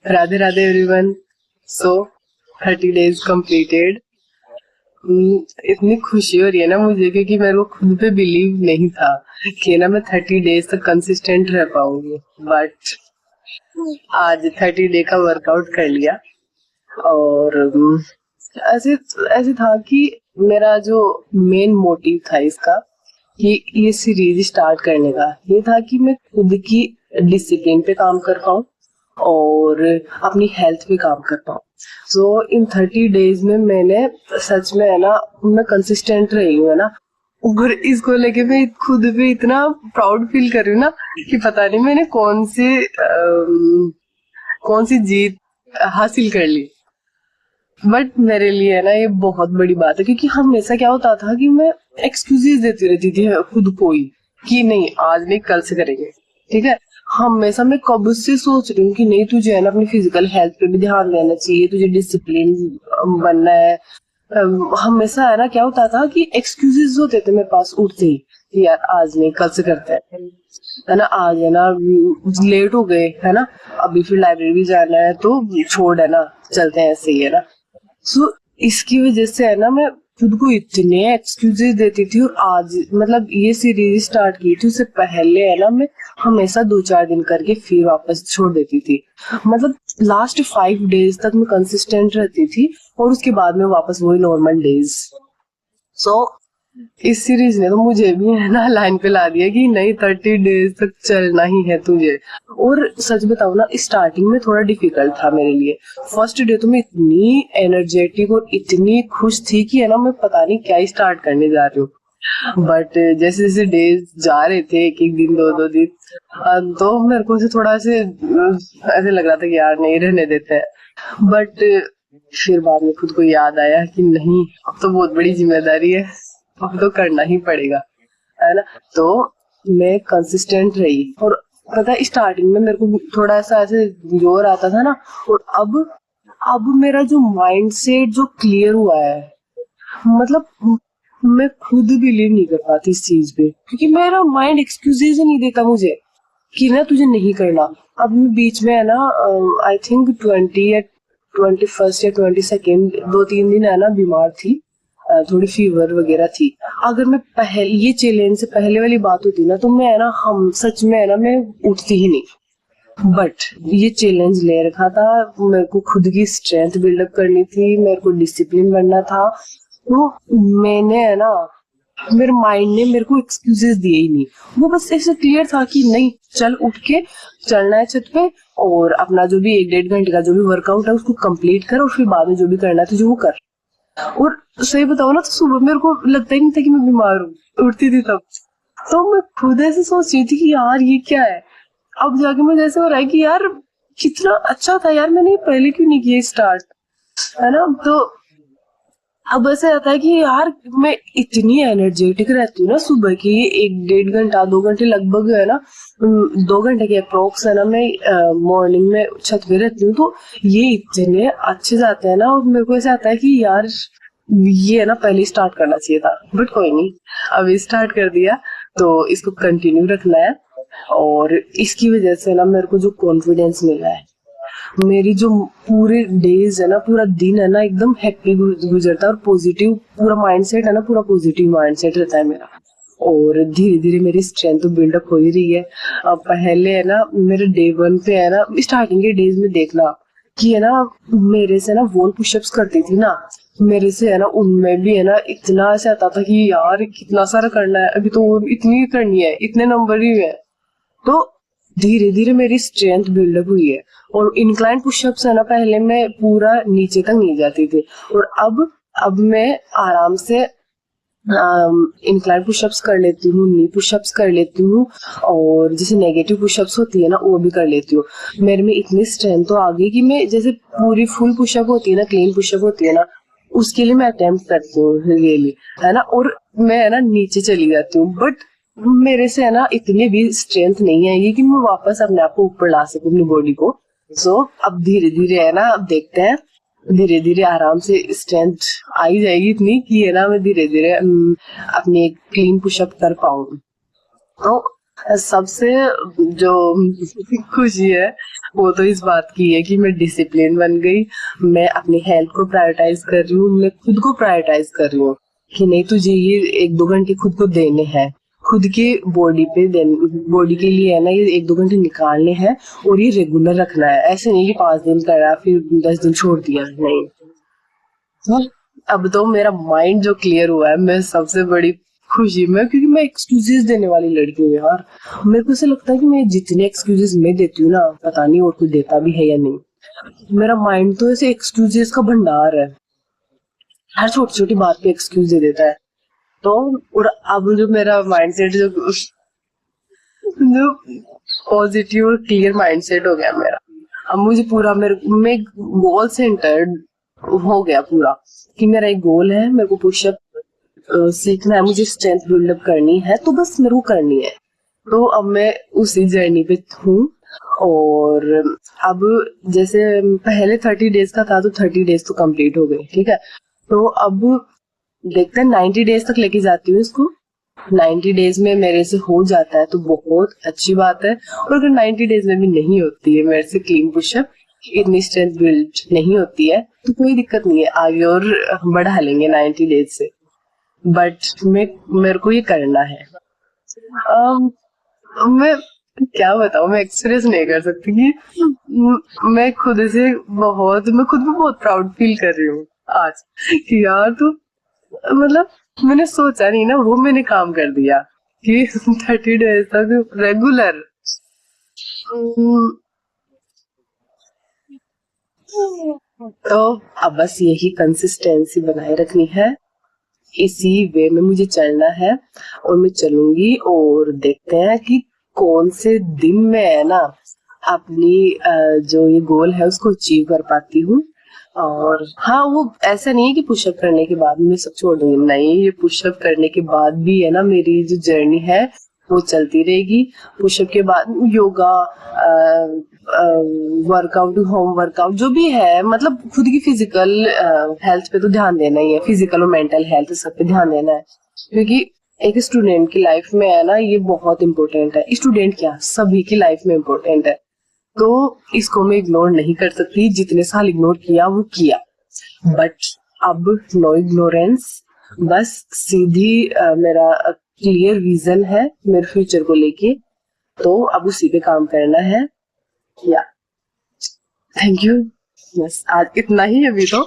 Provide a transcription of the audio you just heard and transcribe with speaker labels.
Speaker 1: Radhe Radhe everyone. सो 30 days completed. इतनी खुशी हो रही है ना मुझे, क्योंकि मेरे को खुद पे बिलीव नहीं था कि ना मैं 30 डेज तक कंसिस्टेंट रह पाऊंगी। बट आज 30 डे का वर्कआउट कर लिया। और ऐसे ऐसे था कि मेरा जो मेन मोटिव था इसका, कि ये सीरीज स्टार्ट करने का, ये था कि मैं खुद की डिसिप्लिन पे काम कर पाऊँ और अपनी हेल्थ पे काम कर पाऊँ। सो इन 30 डेज में मैंने सच में है ना, मैं कंसिस्टेंट रही हूँ है ना। और इसको लेके मैं खुद पे इतना प्राउड फील कर रही हूँ ना, कि पता नहीं मैंने कौन सी जीत हासिल कर ली। बट मेरे लिए है ना ये बहुत बड़ी बात है, क्योंकि हमेशा क्या होता था कि मैं एक्सक्यूजेस देती रहती थी खुद को ही, कि नहीं आज नहीं कल से करेंगे। ठीक है, हमेशा मैं कब से सोच रही हूँ कि नहीं तुझे है ना अपनी फिजिकल हेल्थ पे भी ध्यान देना चाहिए, तुझे डिसिप्लिन बनना है। हमेशा है ना क्या होता था कि एक्सक्यूजेस होते थे मेरे पास उठते ही, कि यार आज नहीं कल से करते हैं, है ना। आज है ना लेट हो गए है ना, अभी फिर लाइब्रेरी जाना है तो छोड़ है ना, चलते हैं ऐसे ही है ना। सो इसकी वजह से है ना मैं खुद को इतने एक्सक्यूजेस देती थी। और आज मतलब ये सीरीज स्टार्ट की थी, उससे पहले है ना मैं हमेशा 2-4 दिन करके फिर वापस छोड़ देती थी। मतलब लास्ट 5 डेज तक मैं कंसिस्टेंट रहती थी, और उसके बाद में वापस वही नॉर्मल डेज। सो इस सीरीज ने तो मुझे भी है ना लाइन पे ला दिया कि नहीं 30 डेज तक चलना ही है तुझे। और सच बताऊं ना, स्टार्टिंग में थोड़ा डिफिकल्ट था मेरे लिए। फर्स्ट डे तो मैं इतनी एनर्जेटिक और इतनी खुश थी कि है ना मैं पता नहीं क्या स्टार्ट करने जा रही हूँ। बट जैसे जैसे डेज जा रहे थे, एक एक दिन 2-2 दिन, तो मेरे को थोड़ा ऐसे लग रहा था कि यार नहीं रहने देते हैं। बट फिर बाद में खुद को याद आया कि नहीं, अब तो बहुत बड़ी जिम्मेदारी है, अब तो करना ही पड़ेगा, है ना। तो मैं कंसिस्टेंट रही। और पता है स्टार्टिंग में मेरे को थोड़ा ऐसे जोर आता था ना, और अब मेरा जो माइंड सेट जो क्लियर हुआ है, मतलब मैं खुद बिलीव नहीं कर पाती इस चीज पे, क्योंकि मेरा माइंड एक्सक्यूजेज ही नहीं देता मुझे कि ना तुझे नहीं करना। अब मैं बीच में है ना, आई थिंक 21st या 22nd 2-3 दिन है ना बीमार थी, थोड़ी फीवर वगैरह थी। अगर मैं पहले ये चैलेंज से पहले वाली बात होती ना, तो मैं है ना हम सच में है ना मैं उठती ही नहीं। बट ये चैलेंज ले रखा था, मेरे को खुद की स्ट्रेंथ बिल्डअप करनी थी, मेरे को डिसिप्लिन बनना था। तो मैंने है ना, मेरे माइंड ने मेरे को एक्सक्यूजेस दिए ही नहीं। वो बस ऐसे क्लियर था कि नहीं चल उठ के चलना है छत पे, और अपना जो भी 1-1.5 घंटे का जो भी वर्कआउट है उसको कंप्लीट कर, और फिर बाद में जो भी करना है तुझे वो कर। और सही बताओ ना, तो सुबह मेरे को लगता ही नहीं था कि मैं बीमार हूँ, उठती थी तब। तो मैं खुद ऐसे सोच रही थी कि यार ये क्या है। अब जाके मुझे ऐसे हो रहा है कि यार कितना अच्छा था यार, मैंने ये पहले क्यों नहीं किया स्टार्ट, है ना। तो अब ऐसे आता है कि यार मैं इतनी एनर्जेटिक रहती हूँ ना सुबह की, 1-1.5 घंटा 2 घंटे लगभग है ना, 2 घंटे के अप्रोक्स है ना मैं मॉर्निंग में छत पे रहती हूँ। तो ये इतने अच्छे जाते हैं ना, और मेरे को ऐसा आता है कि यार ये है ना पहले स्टार्ट करना चाहिए था। बट कोई नहीं, अभी स्टार्ट कर दिया तो इसको कंटिन्यू रखना है। और इसकी वजह से ना मेरे को जो कॉन्फिडेंस मिला है, मेरी जो पूरे डेज है ना, पूरा दिन है ना एकदम हैप्पी गुजरता है, और पॉजिटिव पूरा माइंडसेट है ना, पूरा पॉजिटिव माइंडसेट रहता है मेरा। और धीरे धीरे मेरी स्ट्रेंथ तो बिल्डअप हो ही रही है। अब पहले है ना मेरे डे 1 पे है ना, स्टार्टिंग के डेज में देखना कि है ना मेरे से ना वॉल पुशअप्स करती थी ना, मेरे से है ना उनमें भी है ना इतना ऐसा आता था कि यार कितना सारा करना है, अभी तो इतनी करनी है, इतने नंबर ही है। तो धीरे धीरे मेरी स्ट्रेंथ बिल्डअप हुई है। और इंक्लाइन पुशअप्स है ना, पहले मैं पूरा नीचे तक नहीं जाती थी, और अब मैं आराम से इंक्लाइन पुशअप्स कर लेती हूँ, नी पुशअप्स कर लेती हूँ, और जैसे नेगेटिव पुशअप्स होती है ना वो भी कर लेती हूँ। मेरे में इतनी स्ट्रेंथ तो आ गई कि मैं जैसे पूरी फुल पुशअप होती है ना, क्लीन पुशअप होती है ना, उसके लिए मैं अटेम्प्ट करती हूँ रियली, है ना। और मैं है ना नीचे चली जाती हूँ, बट मेरे से है ना इतनी भी स्ट्रेंथ नहीं आएगी कि मैं वापस अपने आप को ऊपर ला सकूं, अपनी बॉडी को। सो अब धीरे धीरे है ना, अब देखते हैं, धीरे धीरे आराम से स्ट्रेंथ आई जाएगी इतनी कि है ना मैं धीरे धीरे अपनी एक क्लीन पुशअप कर पाऊँ। तो सबसे जो खुशी है वो तो इस बात की है कि मैं डिसिप्लिन बन गई, मैं अपनी हेल्थ को प्रायोरिटाइज कर रही हूँ, मैं खुद को प्रायोरिटाइज कर रही हूँ कि नहीं तुझे ये 1-2 घंटे खुद को देने हैं, खुद के बॉडी पे बॉडी के लिए है ना, ये 1-2 घंटे निकालने हैं और ये रेगुलर रखना है। ऐसे नहीं कि 5 दिन करा फिर 10 दिन छोड़ दिया, नहीं। हाँ, अब तो मेरा माइंड जो क्लियर हुआ है, मैं सबसे बड़ी खुशी में, क्योंकि मैं एक्सक्यूजेस देने वाली लड़की हूँ यार। मेरे को ऐसा लगता है कि मैं जितने एक्सक्यूजेस मैं देती हूँ ना, पता नहीं और कोई देता भी है या नहीं। मेरा माइंड तो ऐसे एक्सक्यूजेस का भंडार है, हर छोटी छोटी बात पे एक्सक्यूज दे देता है। तो और अब जो मेरा माइंडसेट जो पॉजिटिव और क्लियर माइंडसेट हो गया मेरा, अब मुझे पूरा मैं गोल सेंटर्ड हो गया पूरा, कि मेरा एक गोल है, मेरे को पुशअप सीखना है, मुझे स्ट्रेंथ बिल्डअप करनी है, तो बस मेरे को करनी है। तो अब मैं उसी जर्नी पे हूँ। और अब जैसे पहले 30 डेज का था, तो 30 डेज तो कंप्लीट हो गए, ठीक है। तो अब देखते हैं 90 डेज तक लेके जाती हूँ इसको। 90 डेज में मेरे से हो जाता है तो बहुत अच्छी बात है, और अगर 90 डेज में भी नहीं होती है मेरे से क्लीन पुशअप, इतनी स्ट्रेंथ बिल्ड नहीं होती है, तो कोई दिक्कत नहीं है, आगे और बढ़ा लेंगे 90 डेज से। बट मेरे को ये करना है। um, मैं क्या बताऊं, मैं एक्सप्रेस नहीं कर सकती कि मैं खुद भी बहुत प्राउड फील कर रही हूँ आज, कि यार तू, मतलब मैंने सोचा नहीं ना, वो मैंने काम कर दिया कि 30 डेज तक रेगुलर। तो अब बस यही कंसिस्टेंसी बनाए रखनी है, इसी वे में मुझे चलना है, और मैं चलूंगी। और देखते हैं कि कौन से दिन में है ना अपनी जो ये गोल है उसको अचीव कर पाती हूँ। और हाँ, वो ऐसा नहीं है कि पुशअप करने के बाद मैं सब छोड़ दूंगी, नहीं, ये पुशअप करने के बाद भी है ना, मेरी जो जर्नी है वो चलती रहेगी। पुशअप के बाद योगा, वर्कआउट, होम वर्कआउट, जो भी है, मतलब खुद की फिजिकल हेल्थ पे तो ध्यान देना ही है, फिजिकल और मेंटल हेल्थ सब पे ध्यान देना है, क्योंकि एक स्टूडेंट की लाइफ में है ना ये बहुत इम्पोर्टेंट है। स्टूडेंट क्या, सभी की लाइफ में इम्पोर्टेंट है, तो इसको मैं इग्नोर नहीं कर सकती। जितने साल इग्नोर किया वो किया, बट अब नो इग्नोरेंस, बस सीधी मेरा क्लियर विजन है मेरे फ्यूचर को लेके, तो अब उसी पे काम करना है। या थैंक यू, बस आज इतना ही अभी तो।